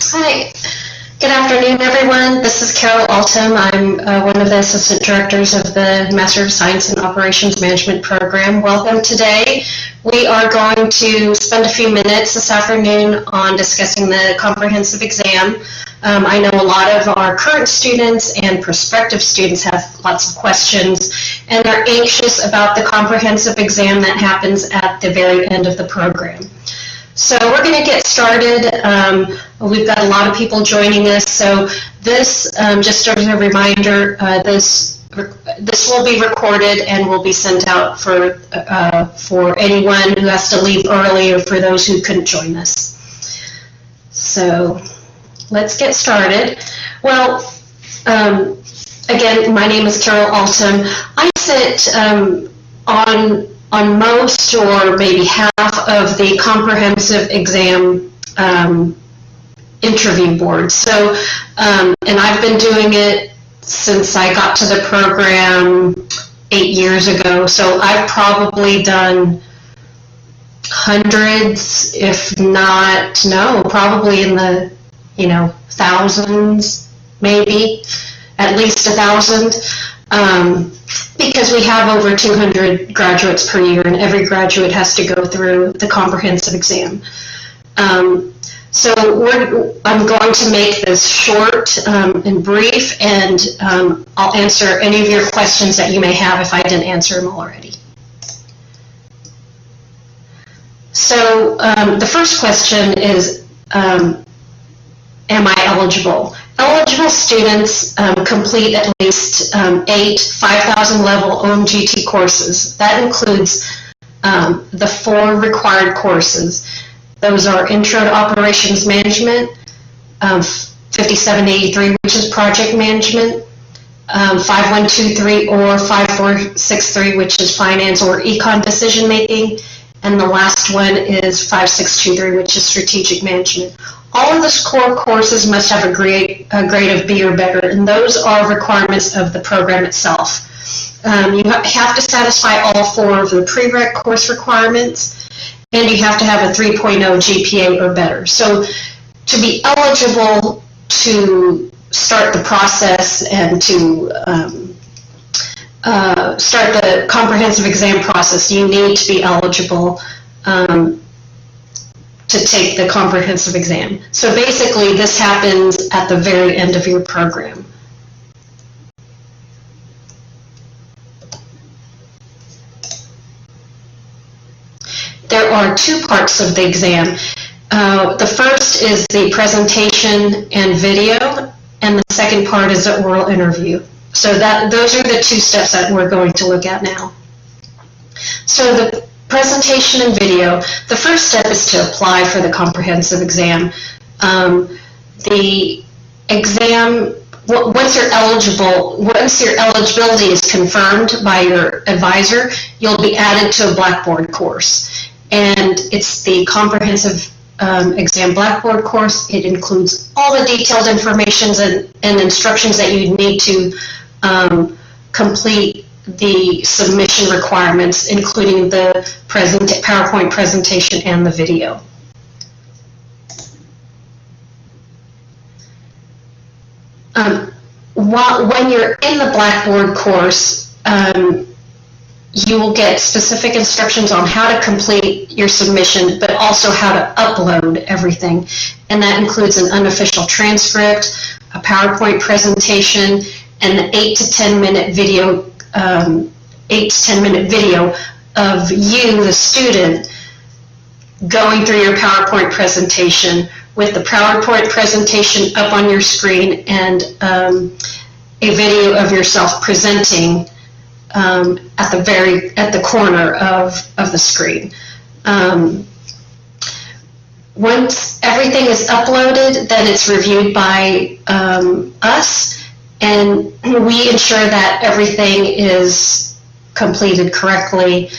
Hi. Good afternoon, everyone. This is Carol Altum. I'm one of the assistant directors of the Master of Science in Operations Management program. Welcome today. We are going to spend a few minutes this afternoon on discussing the comprehensive exam. I know a lot of our current students and prospective students have lots of questions and are anxious about the comprehensive exam that happens at the very end of the program. So we're going to get started. We've got a lot of people joining us. So this, just as a reminder, this will be recorded and will be sent out for anyone who has to leave early or for those who couldn't join us. So let's get started. Well, again, my name is Carol Altum. I sit on most or maybe half of the comprehensive exam interview board. So, and I've been doing it since I got to the program 8 years ago. So I've probably done hundreds, if not, no, probably in the, thousands, maybe, at least 1,000. Because we have over 200 graduates per year, and every graduate has to go through the comprehensive exam. So I'm going to make this short and brief, and I'll answer any of your questions that you may have if I didn't answer them already. So the first question is, am I eligible? Eligible students complete at least 8 5,000 level OMGT courses. That includes the 4 required courses. Those are Intro to Operations Management, 5783, which is Project Management, 5123 or 5463, which is Finance or Econ Decision Making, and the last one is 5623, which is Strategic Management. All of the core courses must have a grade of B or better, and those are requirements of the program itself. You have to satisfy all 4 of the prereq course requirements, and you have to have a 3.0 GPA or better. So to be eligible to start the process and to start the comprehensive exam process, you need to be eligible to take the comprehensive exam. So basically, this happens at the very end of your program. There are 2 parts of the exam. The first is the presentation and video, and the second part is the oral interview. So those are the 2 steps that we're going to look at now. So the presentation and video, the first step is to apply for the comprehensive exam. The exam, once your eligibility is confirmed by your advisor, you'll be added to a Blackboard course. And it's the comprehensive exam Blackboard course. It includes all the detailed information and instructions that you need to complete the submission requirements, including the PowerPoint presentation and the video. When you're in the Blackboard course, you will get specific instructions on how to complete your submission, but also how to upload everything. And that includes an unofficial transcript, a PowerPoint presentation, and an 8 to 10 minute video 8 to 10 minute video of you, the student, going through your PowerPoint presentation with the PowerPoint presentation up on your screen and a video of yourself presenting at the corner of the screen. Once everything is uploaded, then it's reviewed by us, and we ensure that everything is completed correctly,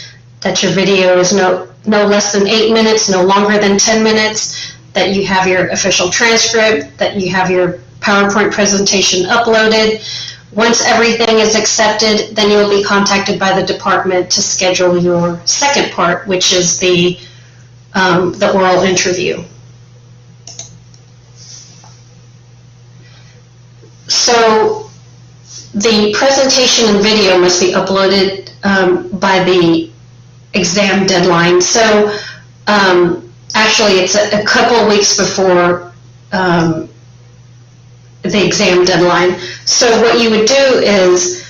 that your video is no less than 8 minutes, no longer than 10 minutes, that you have your official transcript, that you have your PowerPoint presentation uploaded. Once everything is accepted, then you'll be contacted by the department to schedule your second part, which is the oral interview. So the presentation and video must be uploaded by the exam deadline. So actually it's a couple weeks before the exam deadline. So what you would do is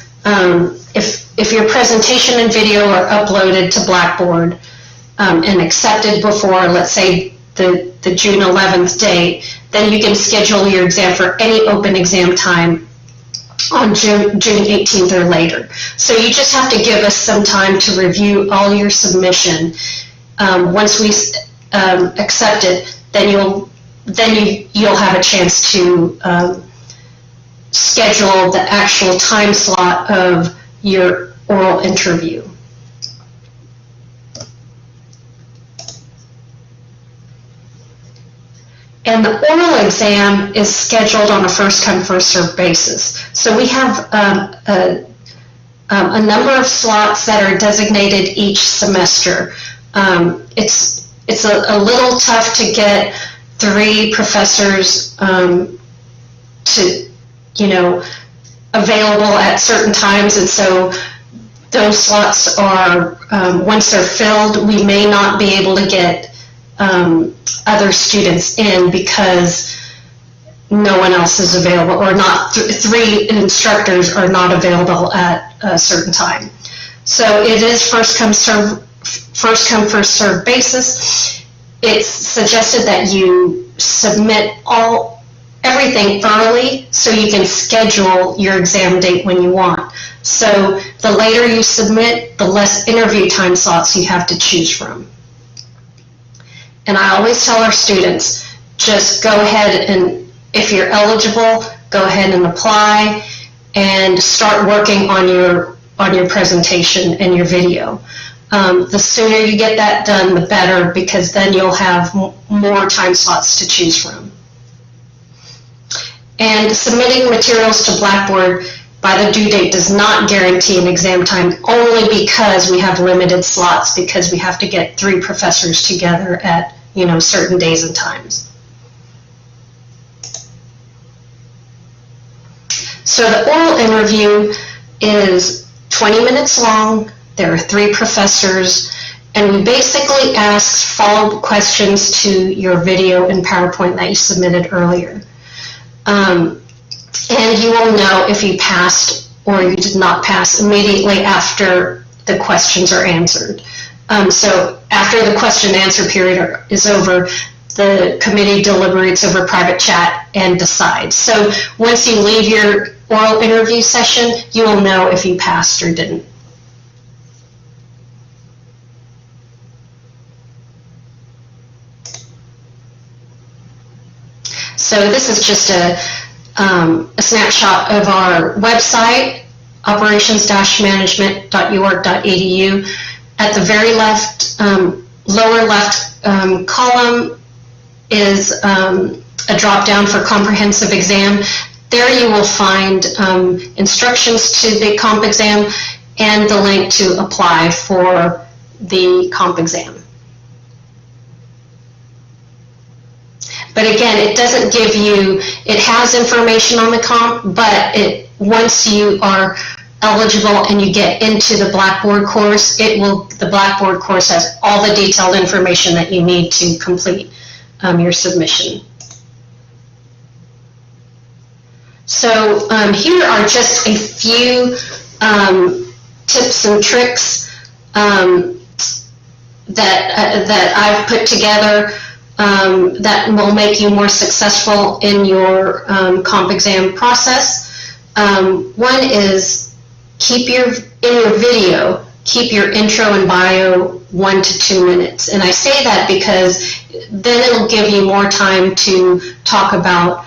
if your presentation and video are uploaded to Blackboard and accepted before, let's say, the June 11th date, then you can schedule your exam for any open exam time on June 18th or later. So you just have to give us some time to review all your submission. Once we accept it, then you'll have a chance to schedule the actual time slot of your oral interview. And the oral exam is scheduled on a first-come, first-served basis. So we have a number of slots that are designated each semester. It's a little tough to get 3 professors available at certain times, and so those slots are, once they're filled, we may not be able to get other students in because no one else is available, or not 3 instructors are not available at a certain time. So it is first come, first served basis. It's suggested that you submit everything early so you can schedule your exam date when you want. So the later you submit, the less interview time slots you have to choose from. And I always tell our students, just go ahead and, if you're eligible, go ahead and apply and start working on your presentation and your video. The sooner you get that done, the better, because then you'll have more time slots to choose from. And submitting materials to Blackboard by the due date does not guarantee an exam time, only because we have limited slots, because we have to get 3 professors together at certain days and times. So the oral interview is 20 minutes long. There are 3 professors, and we basically ask follow-up questions to your video and PowerPoint that you submitted earlier. And you will know if you passed or you did not pass immediately after the questions are answered. So after the question and answer period is over, the committee deliberates over private chat and decides. So once you leave your oral interview session, you will know if you passed or didn't. So this is just a snapshot of our website, operations-management.uark.edu. At the very left, lower left column is a drop-down for comprehensive exam. There you will find instructions to the comp exam and the link to apply for the comp exam. But again, it doesn't give you, it has information on the comp, but once you are eligible and you get into the Blackboard course, the Blackboard course has all the detailed information that you need to complete your submission. So here are just a few tips and tricks that I've put together that will make you more successful in your comp exam process. One is in your video, keep your intro and bio 1 to 2 minutes. And I say that because then it'll give you more time to talk about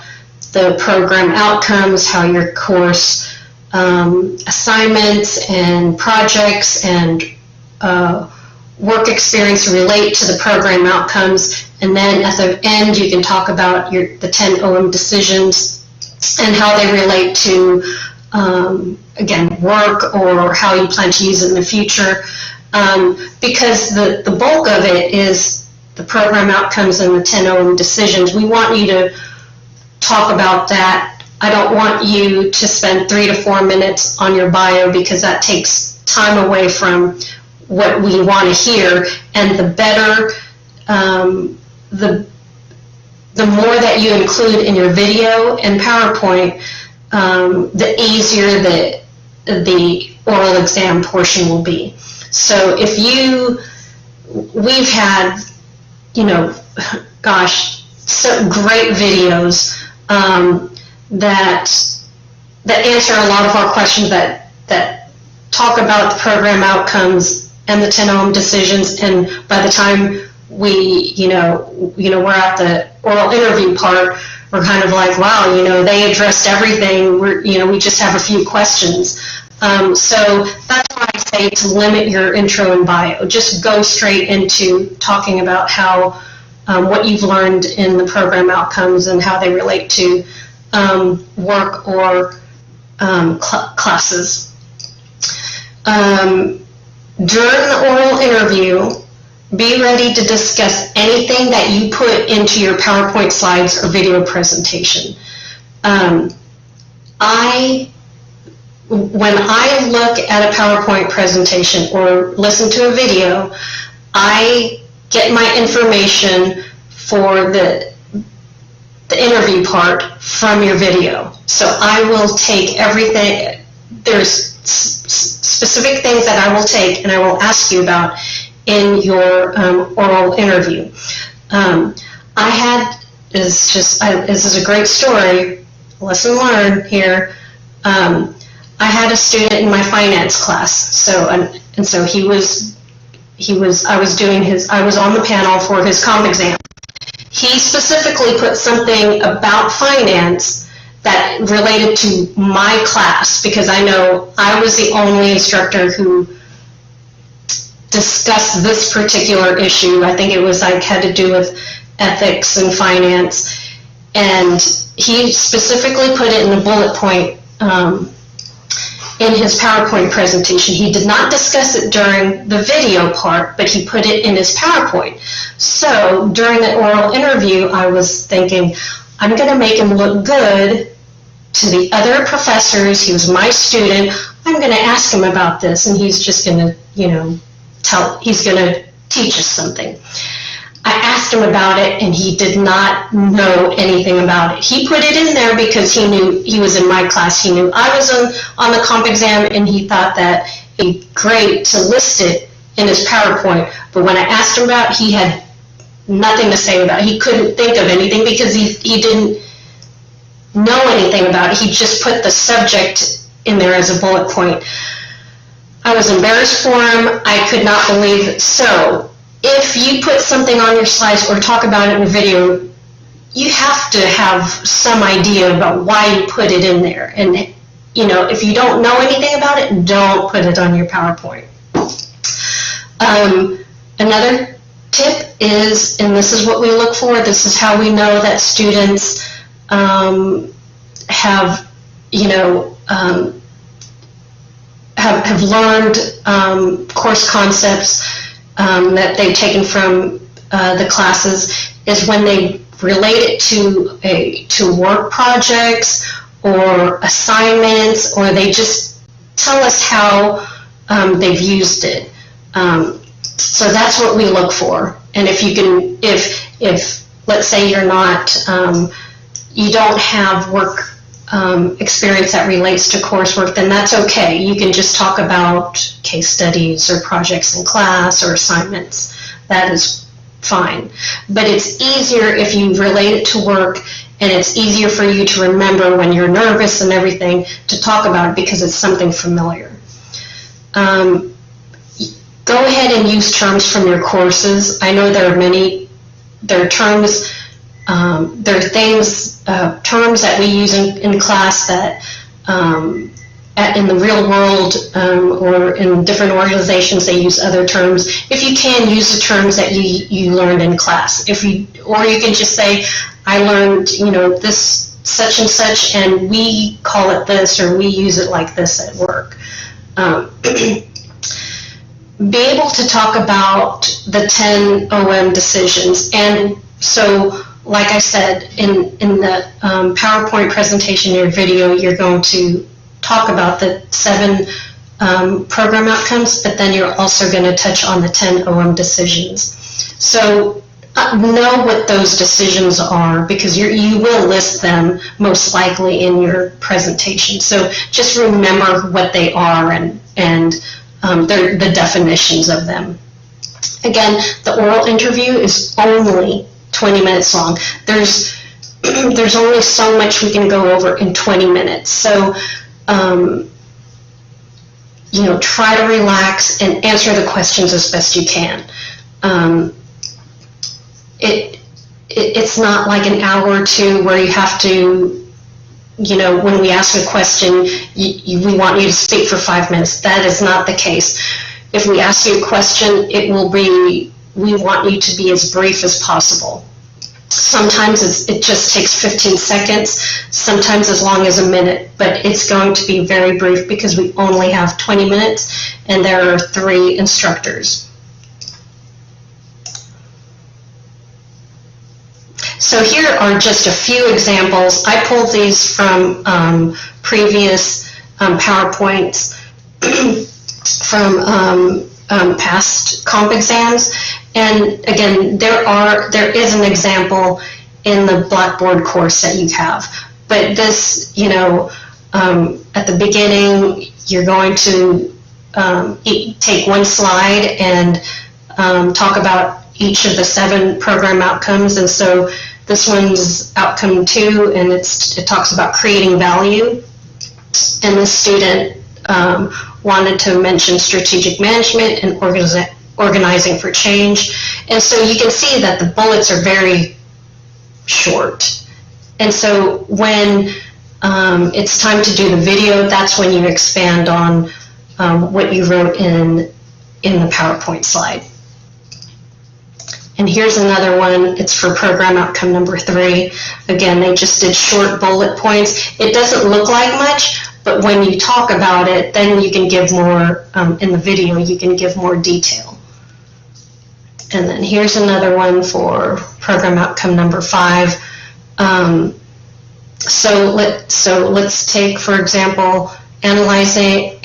the program outcomes, how your course assignments and projects and work experience relate to the program outcomes. And then at the end, you can talk about the 10 OM decisions and how they relate to, again, work or how you plan to use it in the future. Because the bulk of it is the program outcomes and the 10 OM decisions. We want you to talk about that I don't want you to spend 3 to 4 minutes on your bio, because that takes time away from what we want to hear. And the better, the more that you include in your video and PowerPoint, the easier the oral exam portion will be. So if we've had, gosh, so great videos that answer a lot of our questions, that talk about the program outcomes and the 10-OM decisions, and by the time we're at the oral interview part, we're kind of like, wow, they addressed everything. We just have a few questions. So that's why I say to limit your intro and bio. Just go straight into talking about how what you've learned in the program outcomes and how they relate to work or classes. During the oral interview, be ready to discuss anything that you put into your PowerPoint slides or video presentation. When I look at a PowerPoint presentation or listen to a video, I get my information for the interview part from your video. So I will take everything. There's specific things that I will take and I will ask you about in your oral interview. This is a great story, lesson learned here. I had a student in my finance class, so I was on the panel for his comp exam. He specifically put something about finance that related to my class, because I know I was the only instructor who discussed this particular issue. I think it was had to do with ethics and finance, and he specifically put it in the bullet point in his PowerPoint presentation. He did not discuss it during the video part, but he put it in his PowerPoint. So during the oral interview, I was thinking, I'm going to make him look good to the other professors. He was my student. I'm going to ask him about this, and he's just going to, he's going to teach us something. I asked him about it, and he did not know anything about it. He put it in there because he knew he was in my class. He knew I was on the comp exam, and he thought that it'd be great to list it in his PowerPoint. But when I asked him about it, he had nothing to say about it. He couldn't think of anything because he didn't know anything about it. He just put the subject in there as a bullet point. I was embarrassed for him. I could not believe it. So if you put something on your slides or talk about it in a video, you have to have some idea about why you put it in there. And if you don't know anything about it, don't put it on your PowerPoint. Another tip is, and this is what we look for, this is how we know that students have learned course concepts that they've taken from the classes, is when they relate it to work projects or assignments, or they just tell us how they've used it. So that's what we look for. And if let's say you're not, you don't have work experience that relates to coursework, then that's okay. You can just talk about case studies or projects in class or assignments. That is fine. But it's easier if you relate it to work, and it's easier for you to remember when you're nervous and everything to talk about it because it's something familiar. Go ahead and use terms from your courses. I know there are terms, there are things, terms that we use in class that in the real world or in different organizations they use other terms. If you can, use the terms that you learned in class. Or you can just say, I learned this such and such, and we call it this, or we use it like this at work. Be able to talk about the 10 OM decisions. And so like I said, in the PowerPoint presentation, your video, you're going to talk about the 7 program outcomes, but then you're also going to touch on the 10 OM decisions. So know what those decisions are, because you will list them most likely in your presentation. So just remember what they are and the definitions of them. Again, the oral interview is only 20 minutes long. There's only so much we can go over in 20 minutes. So, try to relax and answer the questions as best you can. It's not like an hour or two where you have to, when we ask a question, we want you to speak for 5 minutes. That is not the case. If we ask you a question, we want you to be as brief as possible. Sometimes it just takes 15 seconds, sometimes as long as a minute, but it's going to be very brief because we only have 20 minutes and there are 3 instructors. So here are just a few examples. I pulled these from previous PowerPoints from past comp exams. And again, there is an example in the Blackboard course that you have. But this, at the beginning, you're going to take one slide and talk about each of the 7 program outcomes. And so this one's outcome 2, and it talks about creating value. And the student wanted to mention strategic management and organizing for change. And so you can see that the bullets are very short. And so when it's time to do the video, that's when you expand on what you wrote in the PowerPoint slide. And here's another one. It's for program outcome number 3. Again, they just did short bullet points. It doesn't look like much, but when you talk about it, then you can give more, in the video, you can give more detail. And then here's another one for program outcome number 5. So let's take, for example, they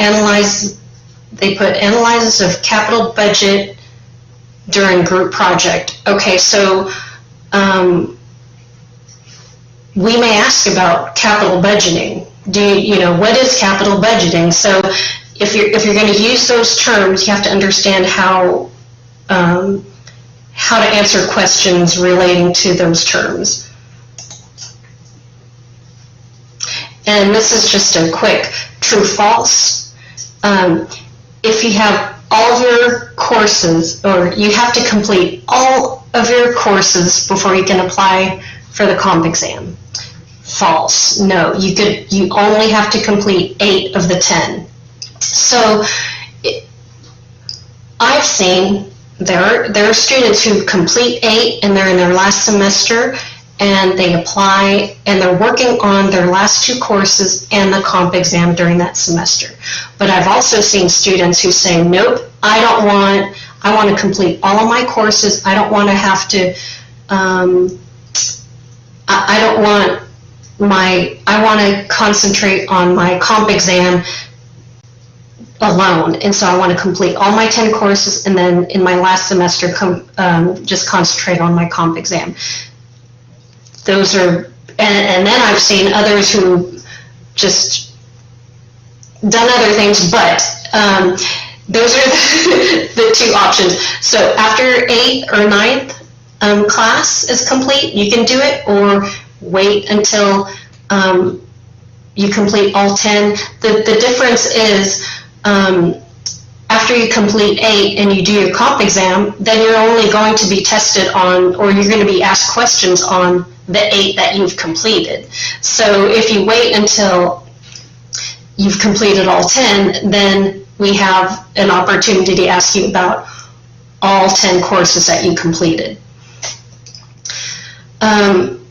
put analysis of capital budget during group project. Okay, so we may ask about capital budgeting. What is capital budgeting? So if you're going to use those terms, you have to understand how to answer questions relating to those terms. And this is just a quick true-false. If you have all of your courses, or you have to complete all of your courses before you can apply for the comp exam. False. No, you only have to complete 8 of the 10. So I've seen there are students who complete 8 and they're in their last semester and they apply and they're working on their last 2 courses and the comp exam during that semester. But I've also seen students who say, nope, I want to complete all of my courses. I don't want to have to, I want to concentrate on my comp exam alone, and so I want to complete all my 10 courses and then in my last semester just concentrate on my comp exam. Those are, and then I've seen others who just done other things, but those are the 2 options. So after 8th or 9th class is complete, you can do it, or wait until you complete all 10. The difference is after you complete 8 and you do your comp exam, then you're only going to be tested on, or you're going to be asked questions on the 8 that you've completed. So if you wait until you've completed all 10, then we have an opportunity to ask you about all 10 courses that you completed.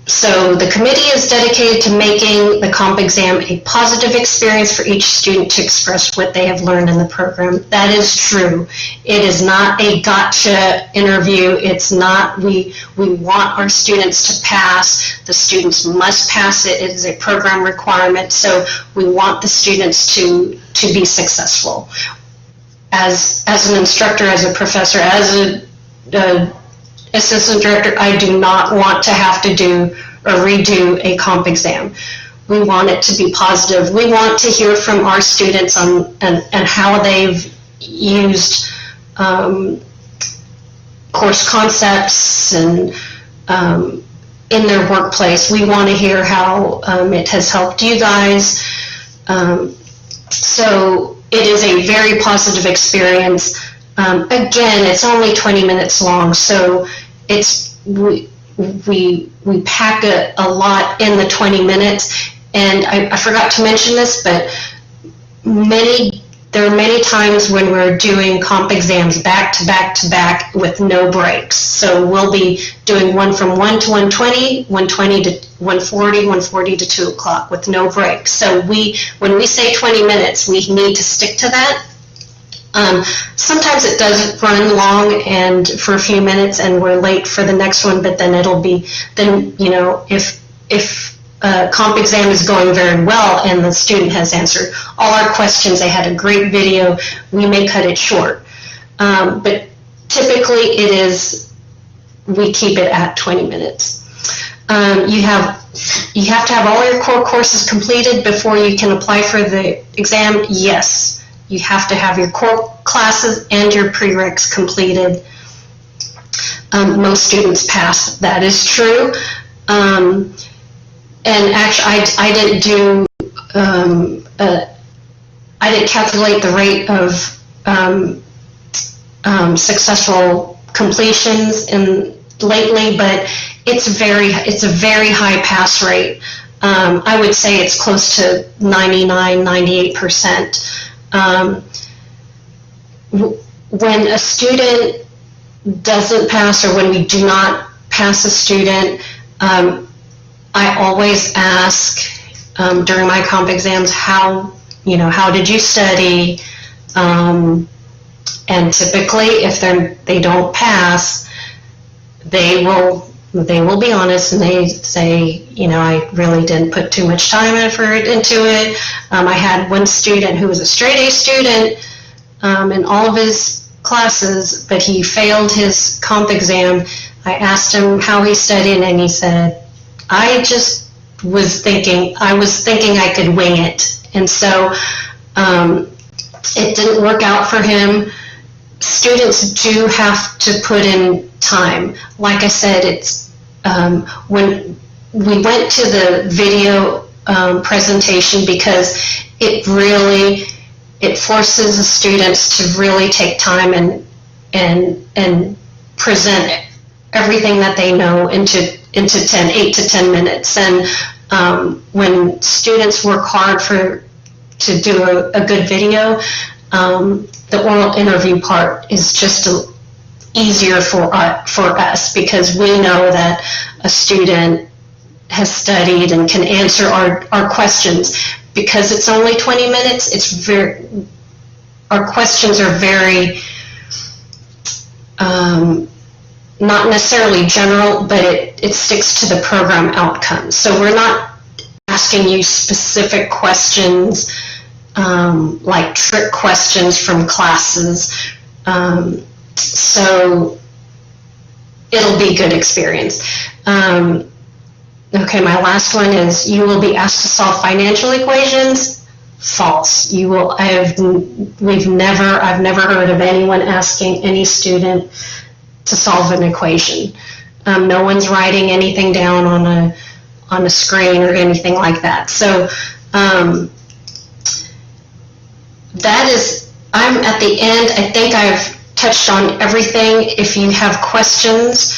So the committee is dedicated to making the comp exam a positive experience for each student to express what they have learned in the program. That is true. It is not a gotcha interview. It's not, we want our students to pass. The students must pass it. It is a program requirement. So we want the students to be successful. As an instructor, as a professor, as a assistant director, I do not want to have to do or redo a comp exam. We want it to be positive. We want to hear from our students on and how they've used course concepts and in their workplace. We want to hear how it has helped you guys. So it is a very positive experience. Again, it's only 20 minutes long, so it's we pack a lot in the 20 minutes. And I forgot to mention this, but there are many times when we're doing comp exams back to back to back with no breaks. So we'll be doing one from 1 to 1:20, 1:20 to 1:40, 1:40 to 2 o'clock with no breaks. So when we say 20 minutes, we need to stick to that. Sometimes it does run long and for a few minutes and we're late for the next one, but then if comp exam is going very well and the student has answered all our questions, they had a great video, we may cut it short. But typically we keep it at 20 minutes. You have to have all your core courses completed before you can apply for the exam. Yes. You have to have your core classes and your prereqs completed. Most students pass, that is true. And actually, I didn't calculate the rate of successful completions lately, but it's a very high pass rate. I would say it's close to 99–98%. When a student doesn't pass or when we do not pass a student, I always ask during my comp exams, how did you study? And typically, if they don't pass, they will be honest and they say, I really didn't put too much time and effort into it. I had one student who was a straight A student in all of his classes, but he failed his comp exam. I asked him how he studied and he said, I was thinking I could wing it. And so it didn't work out for him. Students do have to put in time. Like I said, it's when we went to the video presentation because it forces the students to really take time and present everything that they know into 8 to 10 minutes. And when students work hard to do a good video, the oral interview part is just easier for us because we know that a student has studied and can answer our questions. Because it's only 20 minutes, our questions are very, not necessarily general, but it sticks to the program outcomes. So we're not asking you specific questions, like trick questions from classes. So it'll be a good experience. Okay, my last one is you will be asked to solve financial equations. False. I've never heard of anyone asking any student to solve an equation. No one's writing anything down on a screen or anything like that. So I'm at the end. I think I've touched on everything. If you have questions,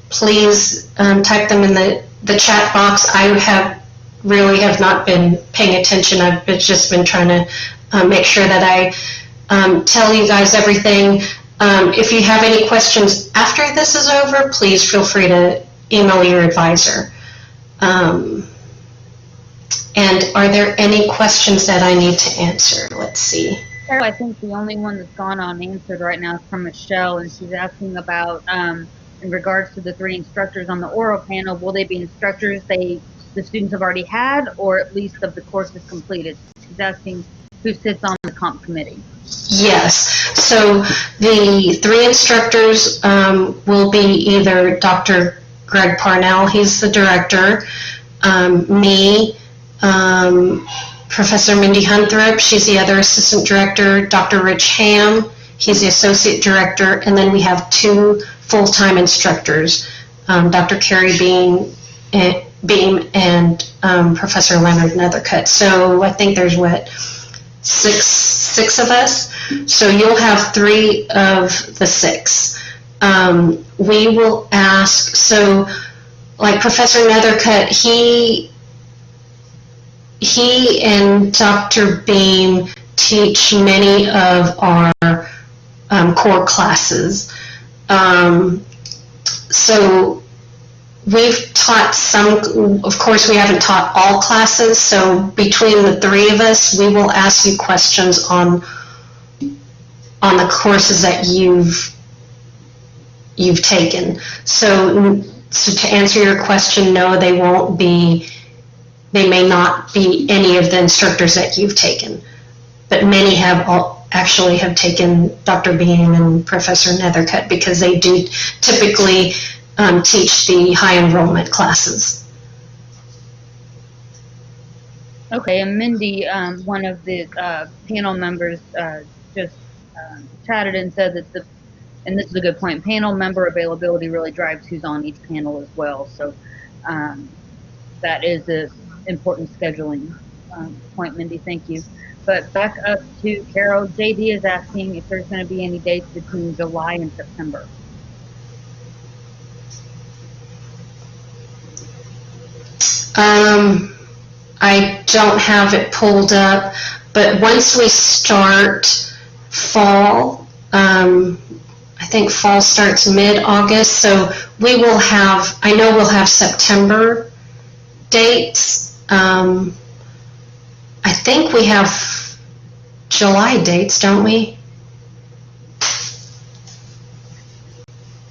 please type them in the chat box. I really have not been paying attention. I've just been trying to make sure that I tell you guys everything. If you have any questions after this is over, please feel free to email your advisor. And are there any questions that I need to answer? Let's see. I think the only one that's gone unanswered right now is from Michelle, and she's asking about, in regards to the 3 instructors on the oral panel, will they be instructors the students have already had, or at least of the courses completed? She's asking who sits on the comp committee. Yes. So the 3 instructors will be either Dr. Greg Parnell, he's the director, me, Professor Mindy Hunthrop, she's the other assistant director, Dr. Rich Ham, he's the associate director, and then we have 2 full-time instructors, Dr. Carrie Beam and Professor Leonard Nethercutt. So I think there's, six of us. So you'll have 3 of the 6. We will ask, so like Professor Nethercutt, he and Dr. Beam teach many of our core classes. So we've taught some, of course we haven't taught all classes, so between the 3 of us, we will ask you questions on the courses that you've taken. So to answer your question, no, they may not be any of the instructors that you've taken, but many actually have taken Dr. Beam and Professor Nethercutt because they do typically teach the high enrollment classes. Okay, and Mindy, one of the panel members, just chatted and said that and this is a good point, panel member availability really drives who's on each panel as well. So that is an important scheduling point, Mindy, thank you. But back up to Carol, JD is asking if there's going to be any dates between July and September. I don't have it pulled up, but once we start fall, I think fall starts mid-August, so we will have, I know we'll have September dates. I think we have July dates, don't we?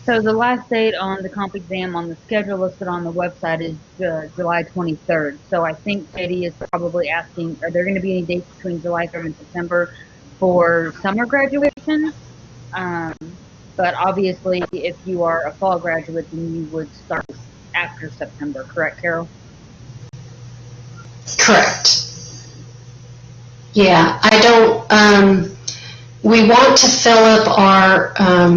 So the last date on the comp exam on the schedule listed on the website is July 23rd. So I think JD is probably asking, are there going to be any dates between July 3rd and September for summer graduation? But obviously, if you are a fall graduate, then you would start after September, correct, Carol? Correct. Yeah, I don't, we want to fill up our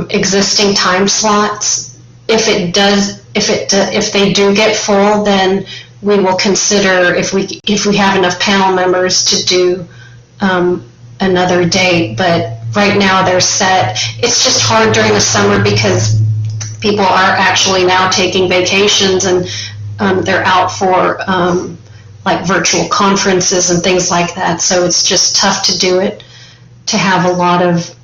existing time slots. If they do get full, then we will consider if we have enough panel members to do another date. But right now they're set. It's just hard during the summer because people are actually now taking vacations and they're out for like virtual conferences and things like that. So it's just tough to do it, to have a lot of,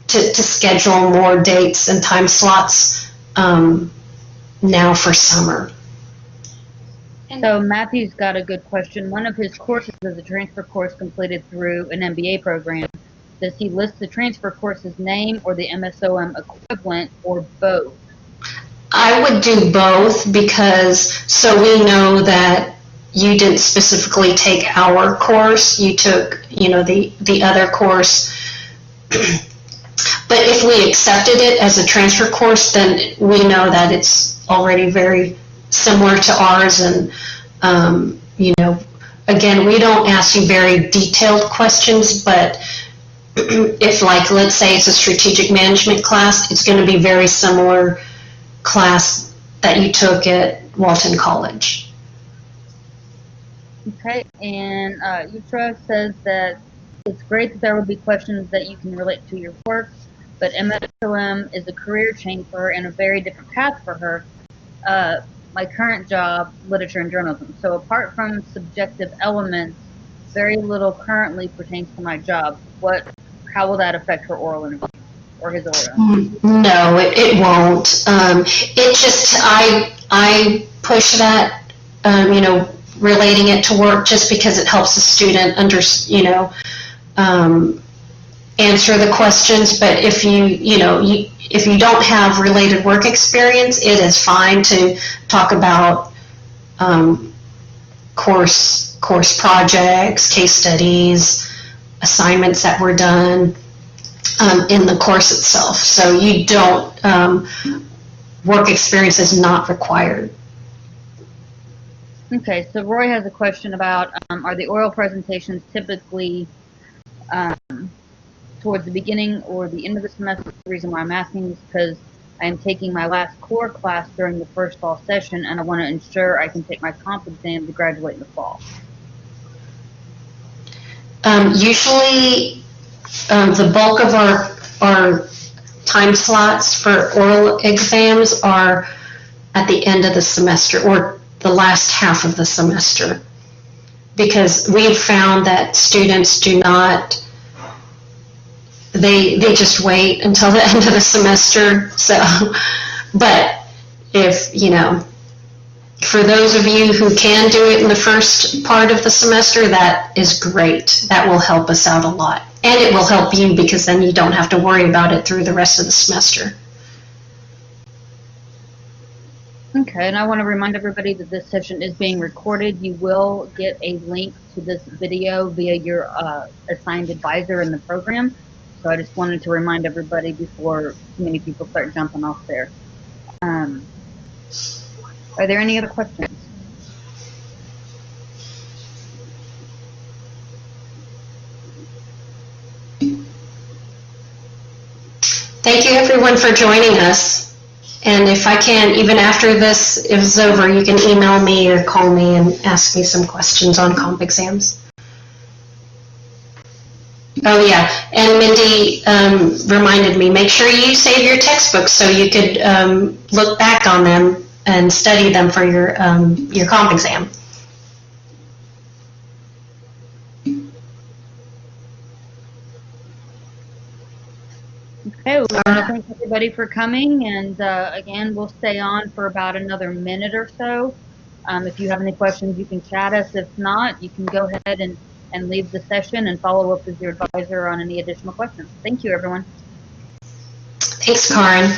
to schedule more dates and time slots now for summer. So Matthew's got a good question. One of his courses is a transfer course completed through an MBA program. Does he list the transfer course's name or the MSOM equivalent, or both? I would do both because so we know that you didn't specifically take our course, you took, the other course. But if we accepted it as a transfer course, then we know that it's already very similar to ours. And, again, we don't ask you very detailed questions, but if, like, let's say it's a strategic management class, it's going to be very similar class that you took at Walton College. Okay, and Yutra says that it's great that there will be questions that you can relate to your work, but MSOM is a career change for her and a very different path for her. My current job, literature and journalism. So apart from subjective elements, very little currently pertains to my job. How will that affect her oral interview? or his or her own? No, it won't. It just, I push that, relating it to work just because it helps the student answer the questions. But if if you don't have related work experience, it is fine to talk about course projects, case studies, assignments that were done in the course itself. So you don't, work experience is not required. Okay, so Roy has a question about, are the oral presentations typically towards the beginning or the end of the semester? The reason why I'm asking is because I am taking my last core class during the first fall session, and I want to ensure I can take my comp exam to graduate in the fall. Usually, the bulk of our time slots for oral exams are at the end of the semester or the last half of the semester, because we've found that students do not, they just wait until the end of the semester. So, but if, for those of you who can do it in the first part of the semester, that is great. That will help us out a lot. And it will help you because then you don't have to worry about it through the rest of the semester. Okay, and I want to remind everybody that this session is being recorded. You will get a link to this video via your assigned advisor in the program. So I just wanted to remind everybody before too many people start jumping off there. Are there any other questions? Thank you everyone for joining us. And if I can, even after this is over, you can email me or call me and ask me some questions on comp exams. Oh yeah, and Mindy reminded me, make sure you save your textbooks so you could look back on them and study them for your comp exam. Okay, well, I want to thank everybody for coming, and again, we'll stay on for about another minute or so. If you have any questions, you can chat us. If not, you can go ahead and leave the session and follow up with your advisor on any additional questions. Thank you, everyone. Thanks, Karen.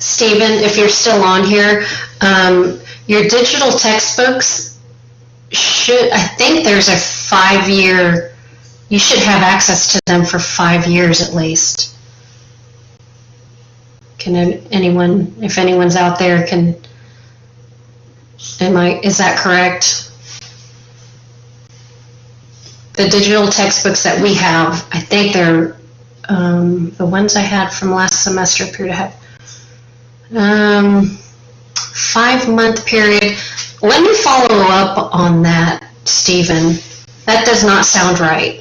Stephen, if you're still on here, your digital textbooks I think there's a 5-year, you should have access to them for 5 years at least. Can anyone, if anyone's out there, is that correct? The digital textbooks that we have, I think they're, the ones I had from last semester appear to have 5-month period. Let me follow up on that, Stephen. That does not sound right.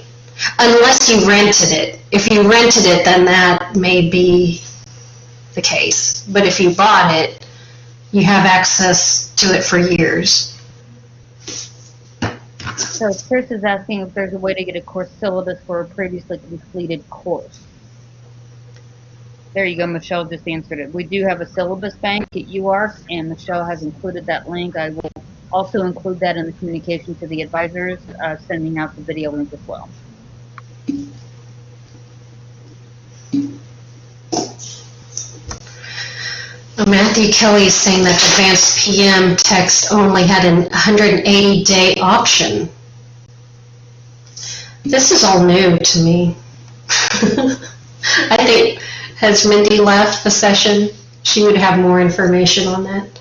Unless you rented it. If you rented it, then that may be the case. But if you bought it, you have access to it for years. So Chris is asking if there's a way to get a course syllabus for a previously completed course. There you go, Michelle just answered it. We do have a syllabus bank at UARC, and Michelle has included that link. I will also include that in the communication to the advisors, sending out the video link as well. Matthew Kelly is saying that advanced PM text only had an 180-day option. This is all new to me. I think, has Mindy left the session? She would have more information on that.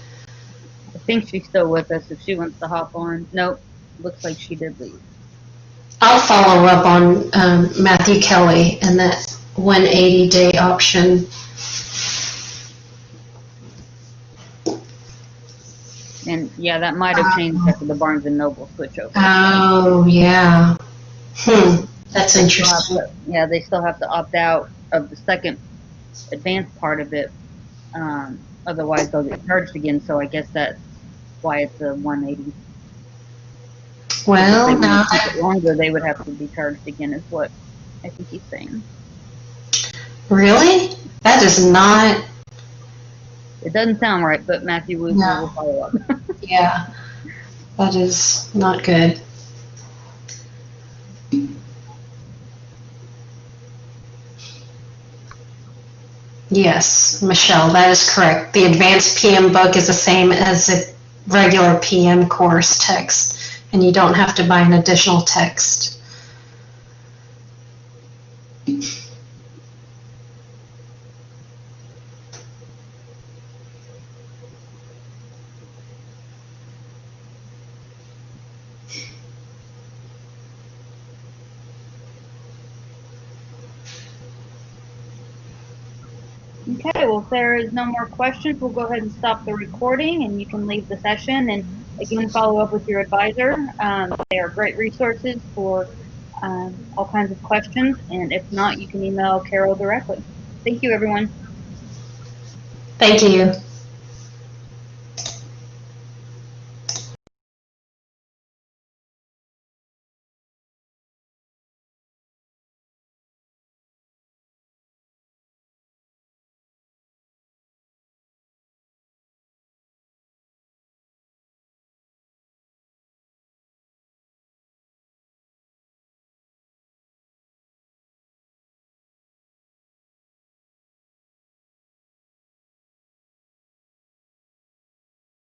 I think she's still with us if she wants to hop on. Nope, looks like she did leave. I'll follow up on Matthew Kelly and that 180-day option. And yeah, that might have changed after the Barnes & Noble switch over. Oh, yeah. That's interesting. Yeah, they still have to opt out of the second advanced part of it, Otherwise, they'll get charged again. So I guess that's why it's a 180. If they Well, want no, to keep it longer, they would have to be charged again, is what I think he's saying. really? That is not, It doesn't sound right, but Matthew will no, follow up. yeah, that is not good. Yes, Michelle, that is correct. The advanced PM book is the same as a regular PM course text, and you don't have to buy an additional text. Okay, well, if there is no more questions, we'll go ahead and stop the recording, and you can leave the session. And again, follow up with your advisor. They are great resources for all kinds of questions. And if not, you can email Carol directly. Thank you, everyone. Thank you.